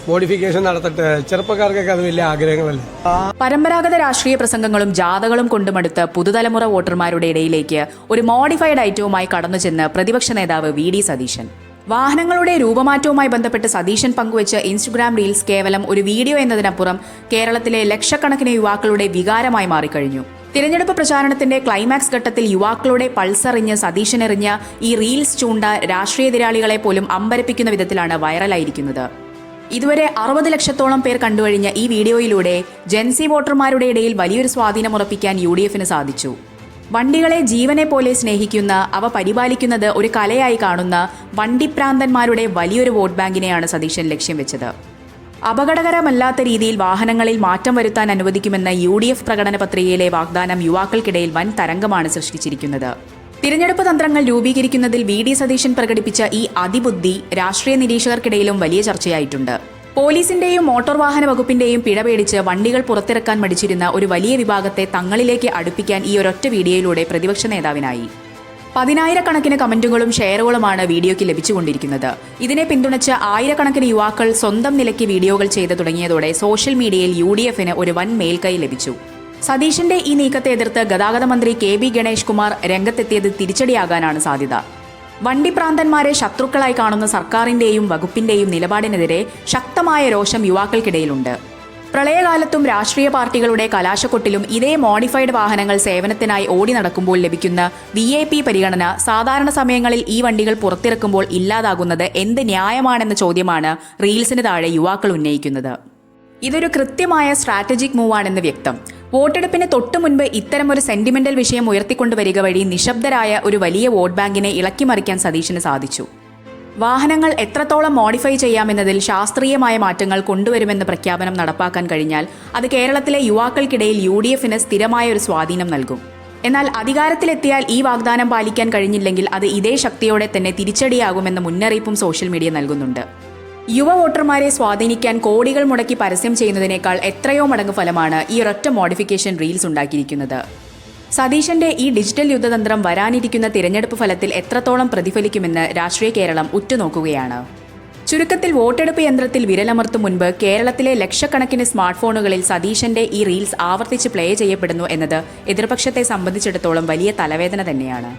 Modification നടത്തട്ടെ. ചെറുപ്പക്കാർക്കൊക്കെ അത് വലിയ ആഗ്രഹങ്ങളല്ലേ. പരമ്പരാഗത രാഷ്ട്രീയ പ്രസംഗങ്ങളും ജാഥകളും കൊണ്ടുമടുത്ത് പുതുതലമുറ വോട്ടർമാരുടെ ഇടയിലേക്ക് ഒരു മോഡിഫൈഡ് ഐറ്റവുമായി കടന്നു ചെന്ന് പ്രതിപക്ഷ നേതാവ് വി.ഡി. സതീശൻ. വാഹനങ്ങളുടെ രൂപമാറ്റവുമായി ബന്ധപ്പെട്ട് സതീശൻ പങ്കുവച്ച ഇൻസ്റ്റഗ്രാം റീൽസ് കേവലം ഒരു വീഡിയോ എന്നതിനപ്പുറം കേരളത്തിലെ ലക്ഷക്കണക്കിന് യുവാക്കളുടെ വികാരമായി മാറിക്കഴിഞ്ഞു. തിരഞ്ഞെടുപ്പ് പ്രചാരണത്തിന്റെ ക്ലൈമാക്സ് ഘട്ടത്തിൽ യുവാക്കളുടെ പൾസറിഞ്ഞ് സതീശനെറിഞ്ഞ ഈ റീൽസ് ചൂണ്ട രാഷ്ട്രീയ എതിരാളികളെ പോലും അമ്പരപ്പിക്കുന്ന വിധത്തിലാണ് വൈറലായിരിക്കുന്നത്. ഇതുവരെ 60 ലക്ഷത്തോളം പേർ കണ്ടുകഴിഞ്ഞ ഈ വീഡിയോയിലൂടെ ജെൻസി വോട്ടർമാരുടെ ഇടയിൽ വലിയൊരു സ്വാധീനം ഉറപ്പിക്കാൻ UDFന് സാധിച്ചു. വണ്ടികളെ ജീവനെ പോലെ സ്നേഹിക്കുന്ന, അവ പരിപാലിക്കുന്നത് ഒരു കലയായി കാണുന്ന വണ്ടിപ്രാന്തന്മാരുടെ വലിയൊരു വോട്ട് ബാങ്കിനെയാണ് സതീശൻ ലക്ഷ്യം വെച്ചത്. അപകടകരമല്ലാത്ത രീതിയിൽ വാഹനങ്ങളിൽ മാറ്റം വരുത്താൻ അനുവദിക്കുമെന്ന UDF പ്രകടന പത്രികയിലെ വാഗ്ദാനം യുവാക്കൾക്കിടയിൽ വൻ തരംഗമാണ് സൃഷ്ടിച്ചിരിക്കുന്നത്. തിരഞ്ഞെടുപ്പ് തന്ത്രങ്ങൾ രൂപീകരിക്കുന്നതിൽ വി.ഡി. സതീശൻ പ്രകടിപ്പിച്ച ഈ അതിബുദ്ധി രാഷ്ട്രീയ നിരീക്ഷകർക്കിടയിലും വലിയ ചർച്ചയായിട്ടുണ്ട്. പോലീസിന്റെയും മോട്ടോർ വാഹന വകുപ്പിന്റെയും പിഴ പേടിച്ച് വണ്ടികൾ പുറത്തിറക്കാൻ മടിച്ചിരുന്ന ഒരു വലിയ വിഭാഗത്തെ തങ്ങളിലേക്ക് അടുപ്പിക്കാൻ ഈ ഒരൊറ്റ വീഡിയോയിലൂടെ പ്രതിപക്ഷ നേതാവിനായി. 10,000-കണക്കിന് കമന്റുകളും ഷെയറുകളുമാണ് വീഡിയോയ്ക്ക് ലഭിച്ചുകൊണ്ടിരിക്കുന്നത്. ഇതിനെ പിന്തുണച്ച് ആയിരക്കണക്കിന് യുവാക്കൾ സ്വന്തം നിലയ്ക്ക് വീഡിയോകൾ ചെയ്തു തുടങ്ങിയതോടെ സോഷ്യൽ മീഡിയയിൽ UDFന് ഒരു വൻ മേൽക്കൈ ലഭിച്ചു. സതീശന്റെ ഈ നീക്കത്തെ എതിർത്ത് ഗതാഗത മന്ത്രി KB ഗണേഷ് കുമാർ രംഗത്തെത്തിയത് തിരിച്ചടിയാകാനാണ് സാധ്യത. വണ്ടിപ്രാന്തന്മാരെ ശത്രുക്കളായി കാണുന്ന സർക്കാരിന്റെയും വകുപ്പിന്റെയും നിലപാടിനെതിരെ ശക്തമായ രോഷം യുവാക്കൾക്കിടയിലുണ്ട്. പ്രളയകാലത്തും രാഷ്ട്രീയ പാർട്ടികളുടെ കലാശക്കൊട്ടിലും ഇതേ മോഡിഫൈഡ് വാഹനങ്ങൾ സേവനത്തിനായി ഓടി നടക്കുമ്പോൾ ലഭിക്കുന്ന VIP പരിഗണന സാധാരണ സമയങ്ങളിൽ ഈ വണ്ടികൾ പുറത്തിറക്കുമ്പോൾ ഇല്ലാതാകുന്നത് എന്ത് ന്യായമാണെന്ന ചോദ്യമാണ് റീൽസിന് താഴെ യുവാക്കൾ ഉന്നയിക്കുന്നത്. ഇതൊരു കൃത്യമായ സ്ട്രാറ്റജിക് മൂവാണെന്ന് വ്യക്തം. വോട്ടെടുപ്പിന് തൊട്ടു മുൻപ് ഇത്തരമൊരു സെന്റിമെന്റൽ വിഷയം ഉയർത്തിക്കൊണ്ടുവരിക വഴി നിശബ്ദരായ ഒരു വലിയ വോട്ട് ബാങ്കിനെ ഇളക്കിമറിക്കാൻ സതീശന് സാധിച്ചു. വാഹനങ്ങൾ എത്രത്തോളം മോഡിഫൈ ചെയ്യാമെന്നതിൽ ശാസ്ത്രീയമായ മാറ്റങ്ങൾ കൊണ്ടുവരുമെന്ന പ്രഖ്യാപനം നടപ്പാക്കാൻ കഴിഞ്ഞാൽ അത് കേരളത്തിലെ യുവാക്കൾക്കിടയിൽ UDFന് സ്ഥിരമായ ഒരു സ്വാധീനം നൽകും. എന്നാൽ അധികാരത്തിലെത്തിയാൽ ഈ വാഗ്ദാനം പാലിക്കാൻ കഴിഞ്ഞില്ലെങ്കിൽ അത് ഇതേ ശക്തിയോടെ തന്നെ തിരിച്ചടിയാകുമെന്ന മുന്നറിയിപ്പും സോഷ്യൽ മീഡിയ നൽകുന്നുണ്ട്. യുവ വോട്ടർമാരെ സ്വാധീനിക്കാൻ കോടികൾ മുടക്കി പരസ്യം ചെയ്യുന്നതിനേക്കാൾ എത്രയോ മടങ്ങ് ഫലമാണ് ഈ ഒരൊറ്റ മോഡിഫിക്കേഷൻ റീൽസ് ഉണ്ടാക്കിയിരിക്കുന്നത്. സതീശന്റെ ഈ ഡിജിറ്റൽ യുദ്ധതന്ത്രം വരാനിരിക്കുന്ന തിരഞ്ഞെടുപ്പ് ഫലത്തിൽ എത്രത്തോളം പ്രതിഫലിക്കുമെന്ന് രാഷ്ട്രീയ കേരളം ഉറ്റുനോക്കുകയാണ്. ചുരുക്കത്തിൽ വോട്ടെടുപ്പ് യന്ത്രത്തിൽ വിരലമർത്തും മുൻപ് കേരളത്തിലെ ലക്ഷക്കണക്കിന് സ്മാർട്ട് ഫോണുകളിൽ സതീശന്റെ ഈ റീൽസ് ആവർത്തിച്ച് പ്ലേ ചെയ്യപ്പെടുന്നു എന്നത് എതിർപക്ഷത്തെ സംബന്ധിച്ചിടത്തോളം വലിയ തലവേദന തന്നെയാണ്.